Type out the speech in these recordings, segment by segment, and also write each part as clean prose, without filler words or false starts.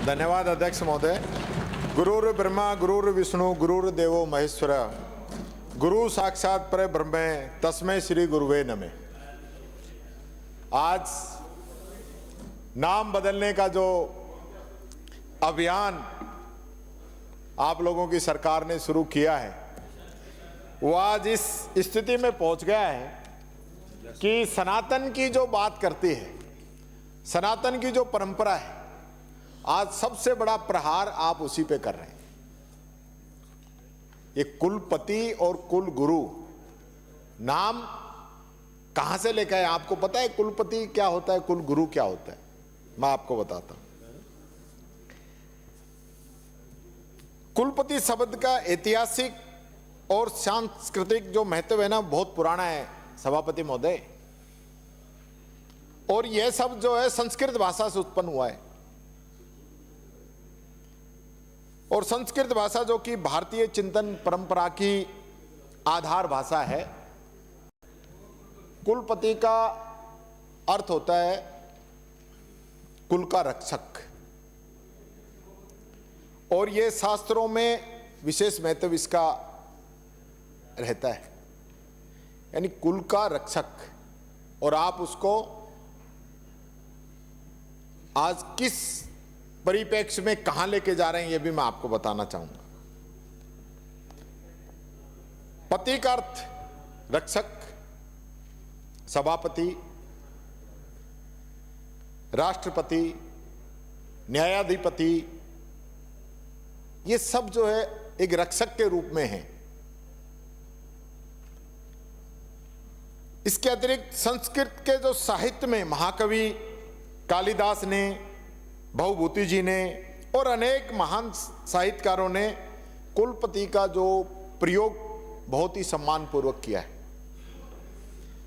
धन्यवाद अध्यक्ष महोदय। गुरुर् ब्रह्मा गुरुर्विष्णु गुरुर्देवो महेश्वर गुरु साक्षात परब्रह्म तस्मै श्री गुरुवे नमः। आज नाम बदलने का जो अभियान आप लोगों की सरकार ने शुरू किया है वो आज इस स्थिति में पहुंच गया है कि सनातन की जो बात करती है, सनातन की जो परंपरा है, आज सबसे बड़ा प्रहार आप उसी पे कर रहे हैं। ये कुलपति और कुल गुरु नाम कहां से लेकर आए? आपको पता है कुलपति क्या होता है, कुल गुरु क्या होता है? मैं आपको बताता हूं। कुलपति शब्द का ऐतिहासिक और सांस्कृतिक जो महत्व है ना, बहुत पुराना है सभापति महोदय। और यह शब्द जो है संस्कृत भाषा से उत्पन्न हुआ है, और संस्कृत भाषा जो कि भारतीय चिंतन परंपरा की आधार भाषा है। कुलपति का अर्थ होता है कुल का रक्षक, और ये शास्त्रों में विशेष महत्व इसका रहता है, यानी कुल का रक्षक। और आप उसको आज किस परिप्रेक्ष्य में कहां लेके जा रहे हैं ये भी मैं आपको बताना चाहूंगा। पति का अर्थ रक्षक, सभापति, राष्ट्रपति, न्यायाधिपति, ये सब जो है एक रक्षक के रूप में है। इसके अतिरिक्त संस्कृत के जो साहित्य में महाकवि कालिदास ने, भवभूति जी ने और अनेक महान साहित्यकारों ने कुलपति का जो प्रयोग बहुत ही सम्मानपूर्वक किया है।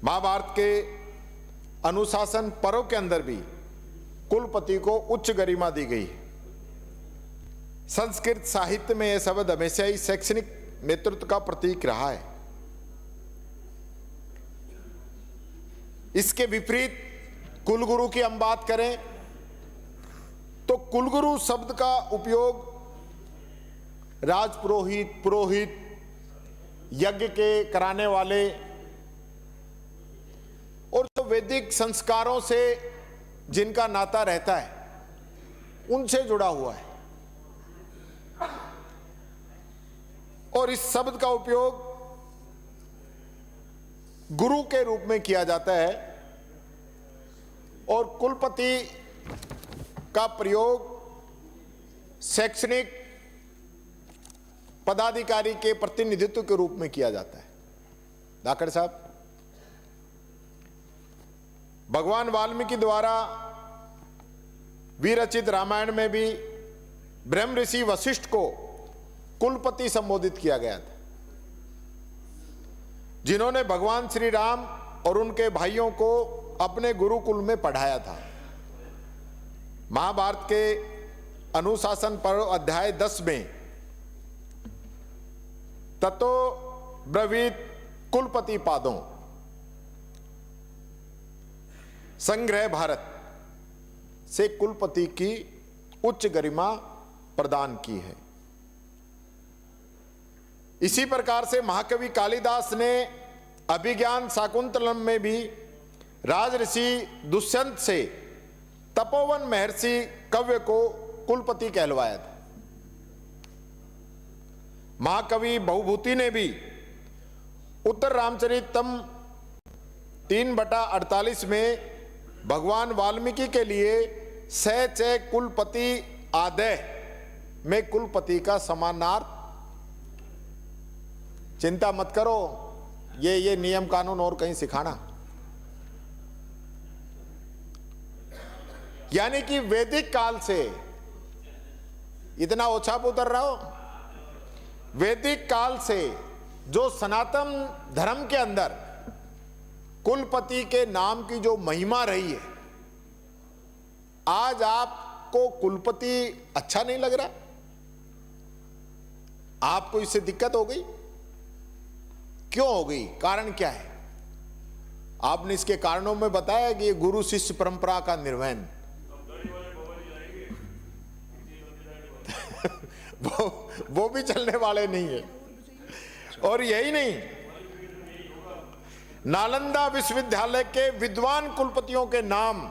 महाभारत के अनुशासन पर्व के अंदर भी कुलपति को उच्च गरिमा दी गई है। संस्कृत साहित्य में यह शब्द हमेशा ही शैक्षणिक नेतृत्व का प्रतीक रहा है। इसके विपरीत कुलगुरु की हम बात करें तो कुलगुरु शब्द का उपयोग राजपुरोहित, पुरोहित, यज्ञ के कराने वाले और जो वैदिक संस्कारों से जिनका नाता रहता है उनसे जुड़ा हुआ है। और इस शब्द का उपयोग गुरु के रूप में किया जाता है, और कुलपति का प्रयोग शैक्षणिक पदाधिकारी के प्रतिनिधित्व के रूप में किया जाता है। धाकड़ साहब, भगवान वाल्मीकि द्वारा विरचित रामायण में भी ब्रह्म ऋषि वशिष्ठ को कुलपति संबोधित किया गया था, जिन्होंने भगवान श्री राम और उनके भाइयों को अपने गुरुकुल में पढ़ाया था। महाभारत के अनुशासन पर्व अध्याय 10 में ततो ब्रवीत कुलपति पादों संग्रह भारत से कुलपति की उच्च गरिमा प्रदान की है। इसी प्रकार से महाकवि कालिदास ने अभिज्ञान शाकुंतलम में भी राजऋषि दुष्यंत से तपोवन महर्षि कव्य को कुलपति कहलवाया था। महाकवि भवभूति ने भी उत्तर रामचरितम 3/48 में भगवान वाल्मीकि के लिए स च कुलपति आदेह में कुलपति का समानार्थ, चिंता मत करो, ये नियम कानून और कहीं सिखाना। यानी कि वैदिक काल से इतना ओछाप उतर रहा हो, वैदिक काल से जो सनातन धर्म के अंदर कुलपति के नाम की जो महिमा रही है, आज आपको कुलपति अच्छा नहीं लग रहा? आपको इससे दिक्कत हो गई? क्यों हो गई? कारण क्या है? आपने इसके कारणों में बताया कि ये गुरु शिष्य परंपरा का निर्वहन। वो भी चलने वाले नहीं है। और यही नहीं, नालंदा विश्वविद्यालय के विद्वान कुलपतियों के नाम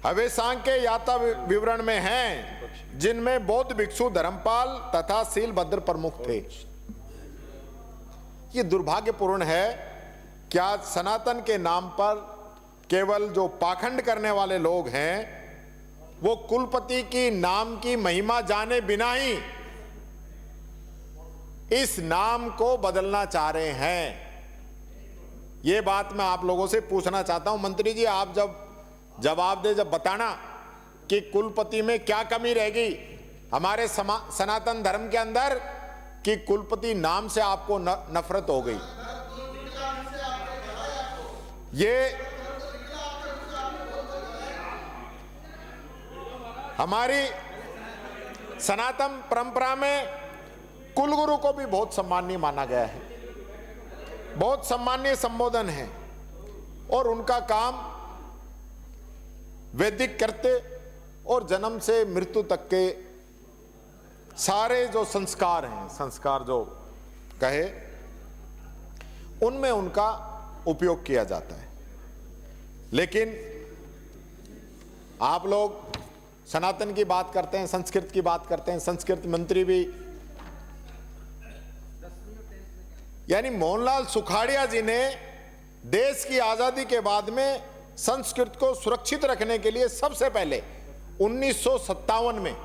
हवेसांग के यात्रा विवरण में हैं, जिनमें बौद्ध भिक्षु धर्मपाल तथा सीलभद्र प्रमुख थे। ये दुर्भाग्यपूर्ण है। क्या सनातन के नाम पर केवल जो पाखंड करने वाले लोग हैं वो कुलपति की नाम की महिमा जाने बिना ही इस नाम को बदलना चाह रहे हैं? ये बात मैं आप लोगों से पूछना चाहता हूं। मंत्री जी, आप जब जवाब दे, जब बताना कि कुलपति में क्या कमी रहेगी हमारे सनातन धर्म के अंदर कि कुलपति नाम से आपको नफरत हो गई। ये हमारी सनातन परंपरा में कुलगुरु को भी बहुत सम्माननीय माना गया है, बहुत सम्माननीय संबोधन है, और उनका काम वैदिक करते और जन्म से मृत्यु तक के सारे जो संस्कार हैं, संस्कार जो कहे, उनमें उनका उपयोग किया जाता है। लेकिन आप लोग सनातन की बात करते हैं, संस्कृत की बात करते हैं, संस्कृत मंत्री भी यानी मोहनलाल सुखाड़िया जी ने देश की आजादी के बाद में संस्कृत को सुरक्षित रखने के लिए सबसे पहले 1957 में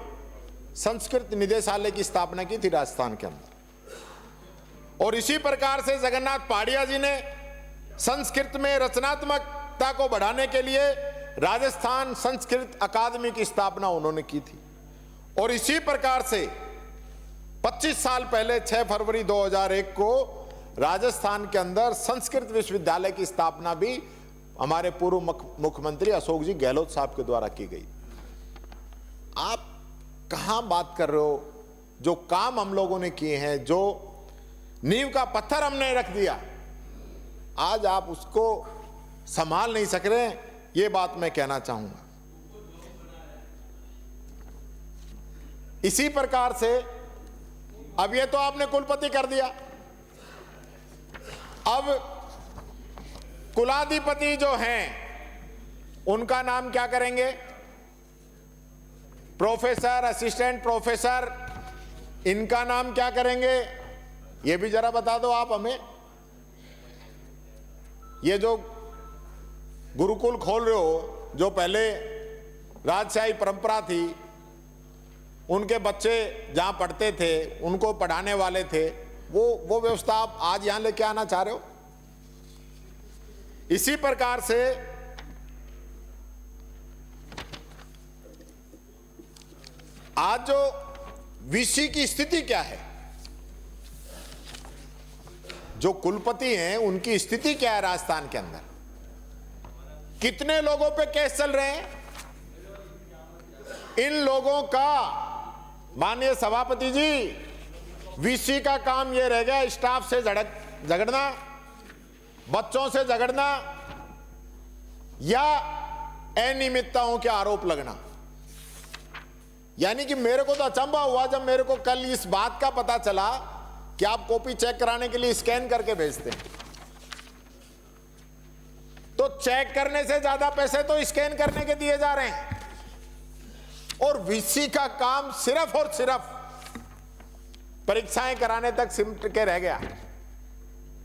संस्कृत निदेशालय की स्थापना की थी राजस्थान के अंदर। और इसी प्रकार से जगन्नाथ पहाड़िया जी ने संस्कृत में रचनात्मकता को बढ़ाने के लिए राजस्थान संस्कृत अकादमी की स्थापना उन्होंने की थी। और इसी प्रकार से 25 साल पहले 6 फरवरी 2001 को राजस्थान के अंदर संस्कृत विश्वविद्यालय की स्थापना भी हमारे पूर्व मुख्यमंत्री अशोक जी गहलोत साहब के द्वारा की गई। आप कहां बात कर रहे हो? जो काम हम लोगों ने किए हैं, जो नींव का पत्थर हमने रख दिया, आज आप उसको संभाल नहीं सक रहे हैं, ये बात मैं कहना चाहूंगा। इसी प्रकार से अब ये तो आपने कुलपति कर दिया, अब कुलाधिपति जो हैं उनका नाम क्या करेंगे? प्रोफेसर, असिस्टेंट प्रोफेसर, इनका नाम क्या करेंगे? ये भी जरा बता दो आप हमें। ये जो गुरुकुल खोल रहे हो, जो पहले राजशाही परंपरा थी, उनके बच्चे जहां पढ़ते थे, उनको पढ़ाने वाले थे, वो व्यवस्था आप आज यहां लेके आना चाह रहे हो। इसी प्रकार से आज जो वीसी की स्थिति क्या है, जो कुलपति हैं उनकी स्थिति क्या है राजस्थान के अंदर? कितने लोगों पे केस चल रहे हैं? इन लोगों का, माननीय सभापति जी, वीसी का काम यह रह गया स्टाफ से झगड़ना, बच्चों से झगड़ना या अनियमितताओं के आरोप लगना। यानी कि मेरे को तो अचंभा हुआ जब मेरे को कल इस बात का पता चला कि आप कॉपी चेक कराने के लिए स्कैन करके भेजते हैं, तो चेक करने से ज्यादा पैसे तो स्कैन करने के दिए जा रहे हैं, और वीसी का काम सिर्फ और सिर्फ परीक्षाएं कराने तक सिमट के रह गया।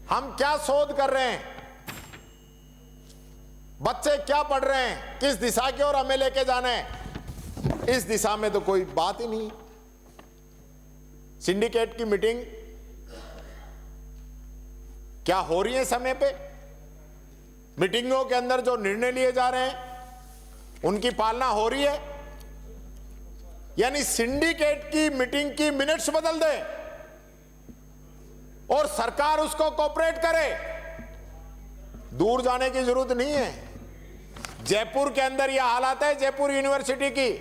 हम क्या शोध कर रहे हैं, बच्चे क्या पढ़ रहे हैं, किस दिशा की ओर हमें लेके जाना है, इस दिशा में तो कोई बात ही नहीं। सिंडिकेट की मीटिंग क्या हो रही है समय पे? मीटिंगों के अंदर जो निर्णय लिए जा रहे हैं उनकी पालना हो रही है? यानी सिंडिकेट की मीटिंग की मिनट्स बदल दे और सरकार उसको कोऑपरेट करे। दूर जाने की जरूरत नहीं है। जयपुर के अंदर यह हालात है, जयपुर यूनिवर्सिटी की,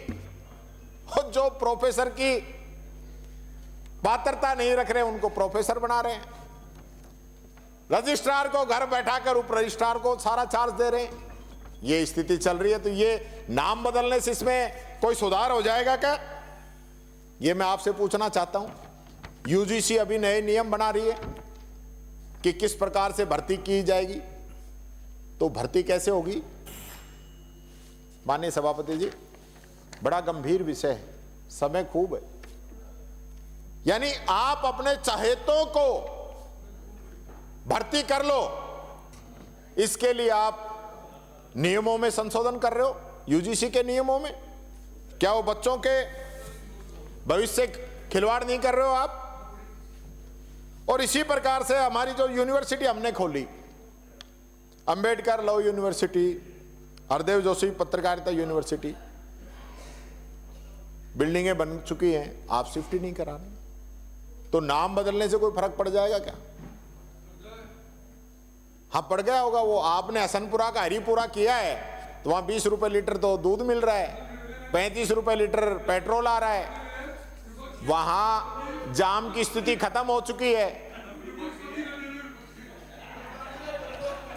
और जो प्रोफेसर की पात्रता नहीं रख रहे उनको प्रोफेसर बना रहे हैं, रजिस्ट्रार को घर बैठाकर उप रजिस्ट्रार को सारा चार्ज दे रहे हैं। ये स्थिति चल रही है, तो ये नाम बदलने से इसमें कोई सुधार हो जाएगा क्या? ये मैं आपसे पूछना चाहता हूं, यूजीसी अभी नए नियम बना रही है कि किस प्रकार से भर्ती की जाएगी, तो भर्ती कैसे होगी? माननीय सभापति जी, बड़ा गंभीर विषय है, समय खूब है। यानी आप अपने चहेतों को भर्ती कर लो, इसके लिए आप नियमों में संशोधन कर रहे हो, यूजीसी के नियमों में। क्या वो बच्चों के भविष्य से खिलवाड़ नहीं कर रहे हो आप? और इसी प्रकार से हमारी जो यूनिवर्सिटी हमने खोली, अंबेडकर लॉ यूनिवर्सिटी, हरदेव जोशी पत्रकारिता यूनिवर्सिटी, बिल्डिंगें बन चुकी हैं, आप शिफ्ट ही नहीं करा रहे, तो नाम बदलने से कोई फर्क पड़ जाएगा क्या? हाँ, पड़ गया होगा। वो आपने हसनपुरा का हरिपुरा किया है तो वहां 20 रुपए लीटर तो दूध मिल रहा है, 35 रुपए लीटर पेट्रोल आ रहा है, वहां जाम की स्थिति खत्म हो चुकी है।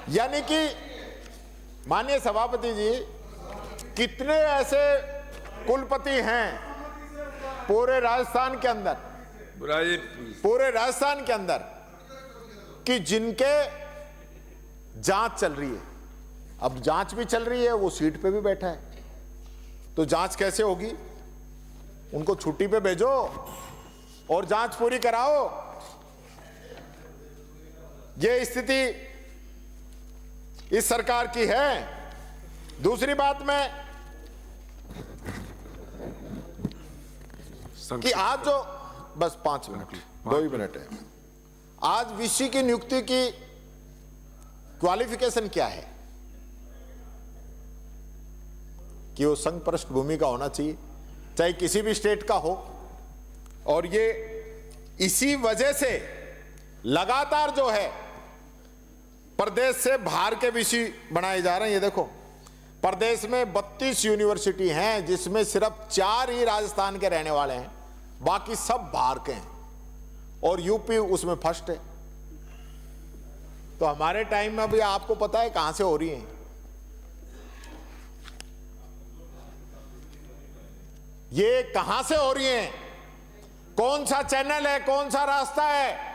यानी कि माननीय सभापति जी, कितने ऐसे कुलपति हैं पूरे राजस्थान के अंदर, कि जिनके जांच चल रही है। अब जांच भी चल रही है, वो सीट पे भी बैठा है, तो जांच कैसे होगी? उनको छुट्टी पे भेजो और जांच पूरी कराओ। ये स्थिति इस सरकार की है। दूसरी बात में कि आज जो, बस 5 मिनट, 2 ही मिनट है, आज वीसी की नियुक्ति की क्वालिफिकेशन क्या है? कि वो संघ पृष्ठभूमि का होना चाहिए, चाहे किसी भी स्टेट का हो। और ये इसी वजह से लगातार जो है प्रदेश से बाहर के वीसी बनाए जा रहे हैं। ये देखो, प्रदेश में 32 यूनिवर्सिटी हैं, जिसमें सिर्फ 4 ही राजस्थान के रहने वाले हैं, बाकी सब बाहर के हैं, और यूपी उसमें फर्स्ट है। तो हमारे टाइम में भी आपको पता है कहां से हो रही है ये, कहां से हो रही है, कौन सा चैनल है, कौन सा रास्ता है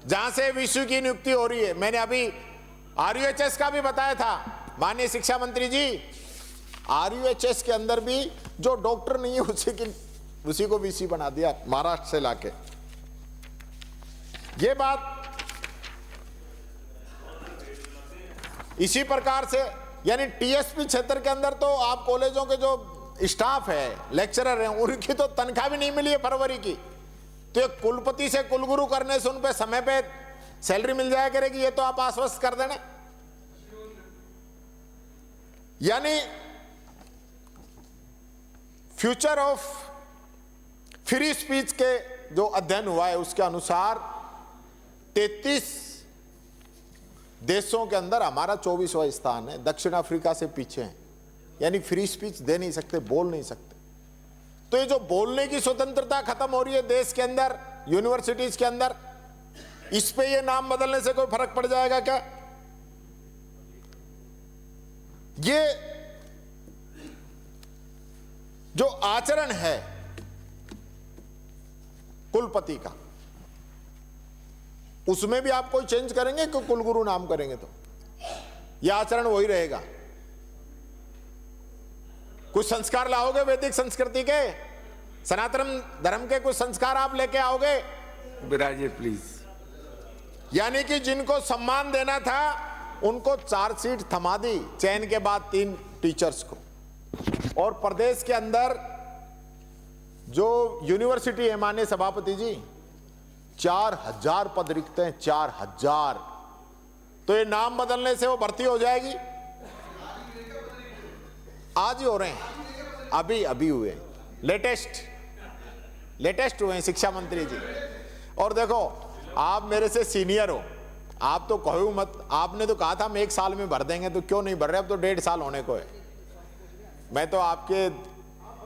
जहां से विश्व की नियुक्ति हो रही है? मैंने अभी आरयूएचएस का भी बताया था, माननीय शिक्षा मंत्री जी। आरयूएचएस के अंदर भी जो डॉक्टर नहीं है उसी को वीसी बना दिया, महाराष्ट्र से लाके। ये बात इसी प्रकार से, यानी टीएसपी क्षेत्र के अंदर तो आप कॉलेजों के जो स्टाफ है, लेक्चरर हैं, उनकी तो तनख्वाह भी नहीं मिली है फरवरी की। तो एक कुलपति से कुलगुरु करने से उन पे समय पे सैलरी मिल जाया करेगी, ये तो आप आश्वस्त कर देना। यानी फ्यूचर ऑफ फ्री स्पीच के जो अध्ययन हुआ है उसके अनुसार 33 देशों के अंदर हमारा 24वां स्थान है, दक्षिण अफ्रीका से पीछे है। यानी फ्री स्पीच दे नहीं सकते, बोल नहीं सकते। तो ये जो बोलने की स्वतंत्रता खत्म हो रही है देश के अंदर, यूनिवर्सिटीज के अंदर, इस पे ये नाम बदलने से कोई फर्क पड़ जाएगा क्या? ये जो आचरण है कुलपति का, उसमें भी आप कोई चेंज करेंगे कि कुलगुरु नाम करेंगे तो यह आचरण वही रहेगा? कुछ संस्कार लाओगे वैदिक संस्कृति के, सनातन धर्म के कुछ संस्कार आप लेके आओगे? विराजिए प्लीज। यानी कि जिनको सम्मान देना था उनको चार्जशीट थमा दी, चयन के बाद 3 टीचर्स को। और प्रदेश के अंदर जो यूनिवर्सिटी है माननीय सभापति जी, 4000 पद रिक्त हैं, 4000। तो ये नाम बदलने से वो भर्ती हो जाएगी? आज ही हो रहे हैं, अभी हुए, लेटेस्ट हुए हैं शिक्षा मंत्री जी। और देखो, आप मेरे से सीनियर हो, आप तो कहो मत, आपने तो कहा था हम 1 साल में भर देंगे, तो क्यों नहीं भर रहे? अब तो 1.5 साल होने को है। मैं तो आपके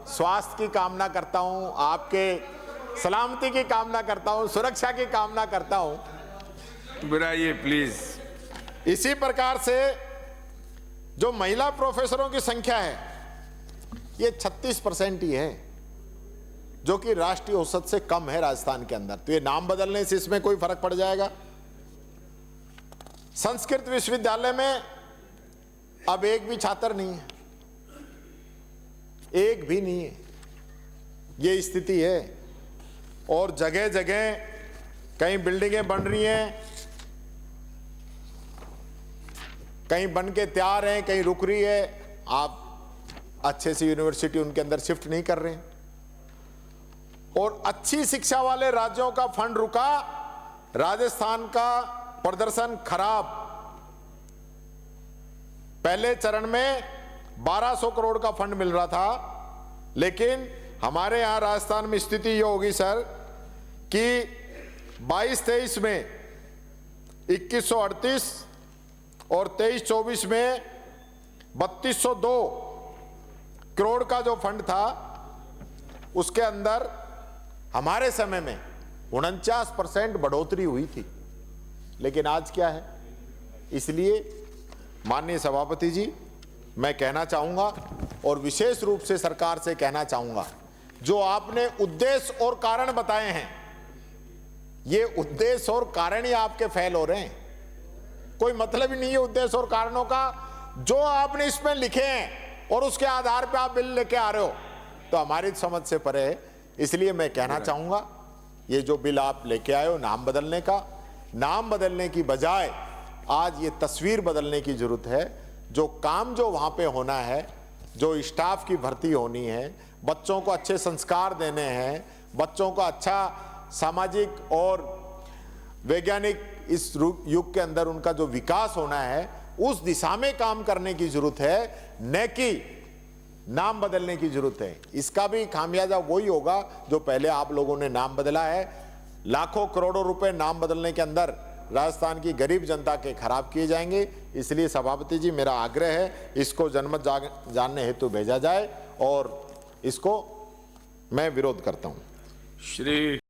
स्वास्थ्य की कामना करता हूं, आपके सलामती की कामना करता हूं, सुरक्षा की कामना करता हूं। बुराइए प्लीज। इसी प्रकार से जो महिला प्रोफेसरों की संख्या है ये 36% ही है। जो कि राष्ट्रीय औसत से कम है राजस्थान के अंदर। तो ये नाम बदलने से इसमें कोई फर्क पड़ जाएगा? संस्कृत विश्वविद्यालय में अब एक भी छात्र नहीं है, एक भी नहीं है। ये स्थिति है। और जगह जगह कहीं बिल्डिंगें बन रही हैं, कहीं बन के तैयार हैं, कहीं रुक रही है। आप अच्छे से यूनिवर्सिटी उनके अंदर शिफ्ट नहीं कर रहे हैं। और अच्छी शिक्षा वाले राज्यों का फंड रुका, राजस्थान का प्रदर्शन खराब। पहले चरण में 1200 करोड़ का फंड मिल रहा था, लेकिन हमारे यहां राजस्थान में स्थिति ये होगी सर कि 22-23 में 2138 और 23-24 में 3202 करोड़ का जो फंड था, उसके अंदर हमारे समय में 49% बढ़ोतरी हुई थी। लेकिन आज क्या है? इसलिए माननीय सभापति जी, मैं कहना चाहूंगा और विशेष रूप से सरकार से कहना चाहूंगा, जो आपने उद्देश्य और कारण बताए हैं, ये उद्देश्य और कारण ही आपके फेल हो रहे हैं। कोई मतलब ही नहीं है उद्देश्य और कारणों का। जो आपने इसमें लिखे हैं और उसके आधार पर आप बिल लेके आ रहे हो, तो हमारी समझ से परे है। इसलिए मैं कहना चाहूंगा, ये जो बिल आप लेके आए हो नाम बदलने का, नाम बदलने की बजाय आज ये तस्वीर बदलने की जरूरत है। जो काम जो वहां पे होना है, जो स्टाफ की भर्ती होनी है, बच्चों को अच्छे संस्कार देने हैं, बच्चों को अच्छा सामाजिक और वैज्ञानिक इस युग के अंदर उनका जो विकास होना है, उस दिशा में काम करने की जरूरत है, न कि नाम बदलने की जरूरत है। इसका भी खामियाजा वही होगा जो पहले आप लोगों ने नाम बदला है। लाखों करोड़ों रुपए नाम बदलने के अंदर राजस्थान की गरीब जनता के खराब किए जाएंगे। इसलिए सभापति जी, मेरा आग्रह है, इसको जनमत जानने हेतु भेजा जाए और इसको मैं विरोध करता हूं। श्री